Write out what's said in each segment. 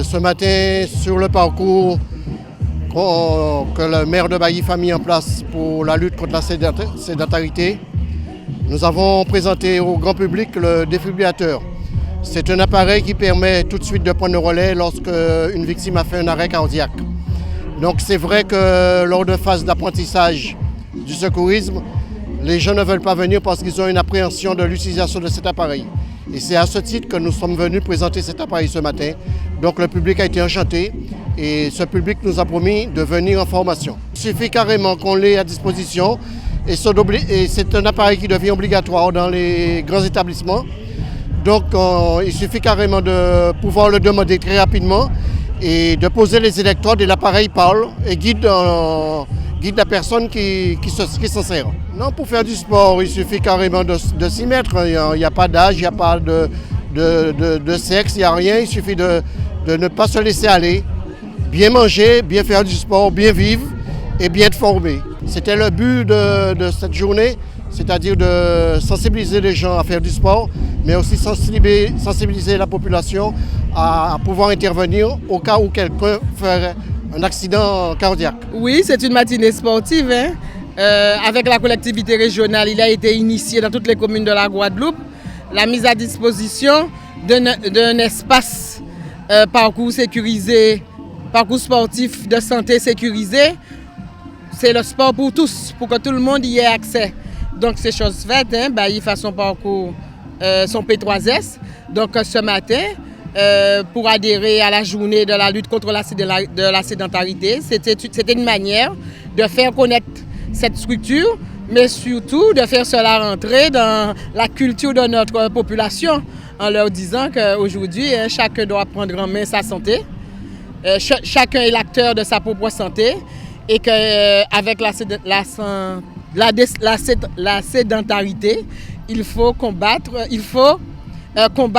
Ce matin, sur le parcours que le maire de Baillif a mis en place pour la lutte contre la sédentarité, nous avons présenté au grand public le défibrillateur. C'est un appareil qui permet tout de suite de prendre le relais lorsque une victime a fait un arrêt cardiaque. Donc c'est vrai que lors de phase d'apprentissage du secourisme, les gens ne veulent pas venir parce qu'ils ont une appréhension de l'utilisation de cet appareil. Et c'est à ce titre que nous sommes venus présenter cet appareil ce matin. Donc le public a été enchanté et ce public nous a promis de venir en formation. Il suffit carrément qu'on l'ait à disposition et c'est un appareil qui devient obligatoire dans les grands établissements. Donc il suffit carrément de pouvoir le demander très rapidement et de poser les électrodes et l'appareil parle et guide la personne qui s'en sert. Non, pour faire du sport, il suffit carrément de s'y mettre. Il n'y a pas d'âge, il n'y a pas de sexe, il n'y a rien. Il suffit de ne pas se laisser aller, bien manger, bien faire du sport, bien vivre et bien être formé. C'était le but de cette journée, c'est-à-dire de sensibiliser les gens à faire du sport, mais aussi sensibiliser la population à pouvoir intervenir au cas où quelqu'un ferait un accident cardiaque. Oui, c'est une matinée sportive. Avec la collectivité régionale, il a été initié dans toutes les communes de la Guadeloupe la mise à disposition d'un espace parcours sécurisé, parcours sportif de santé sécurisé. C'est le sport pour tous, pour que tout le monde y ait accès. Donc c'est chose faite, il fait son parcours, son P3S. Donc ce matin, pour adhérer à la journée de la lutte contre la sédentarité, c'était une manière de faire connaître cette structure, mais surtout de faire cela rentrer dans la culture de notre population en leur disant qu'aujourd'hui, chacun doit prendre en main sa santé, chacun est l'acteur de sa propre santé et qu'avec la sédentarité, il faut combattre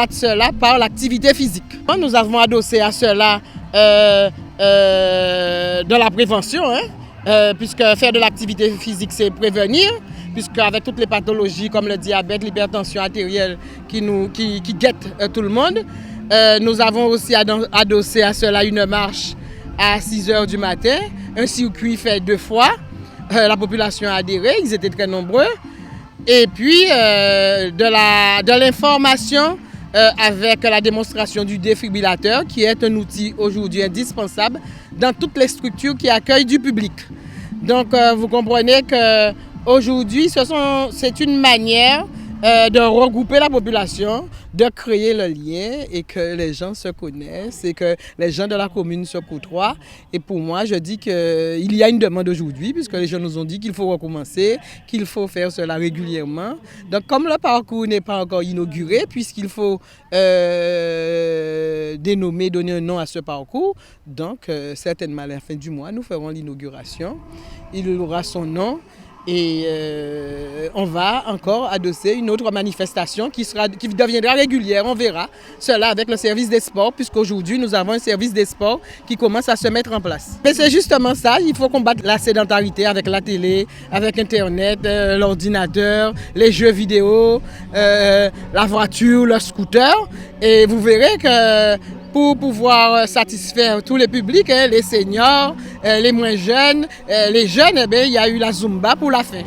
cela par l'activité physique. Nous avons adossé à cela de la prévention, puisque faire de l'activité physique, c'est prévenir, puisque avec toutes les pathologies comme le diabète, l'hypertension artérielle qui guettent tout le monde, nous avons aussi adossé à cela une marche à 6 h du matin, un circuit fait 2 fois, la population a adhéré, ils étaient très nombreux, et puis de l'information avec la démonstration du défibrillateur, qui est un outil aujourd'hui indispensable dans toutes les structures qui accueillent du public. Donc vous comprenez qu'aujourd'hui, c'est une manière de regrouper la population, de créer le lien et que les gens se connaissent et que les gens de la commune se côtoient. Et pour moi, je dis qu'il y a une demande aujourd'hui puisque les gens nous ont dit qu'il faut recommencer, qu'il faut faire cela régulièrement. Donc comme le parcours n'est pas encore inauguré, puisqu'il faut donner un nom à ce parcours, donc certainement à la fin du mois, nous ferons l'inauguration. Il aura son nom. Et on va encore adosser une autre manifestation qui deviendra régulière, on verra cela avec le service des sports, puisqu'aujourd'hui nous avons un service des sports qui commence à se mettre en place. Mais c'est justement ça, il faut combattre la sédentarité avec la télé, avec Internet, l'ordinateur, les jeux vidéo, la voiture, le scooter, et vous verrez que pour pouvoir satisfaire tous les publics, les seniors, les moins jeunes, les jeunes, il y a eu la Zumba pour la fin.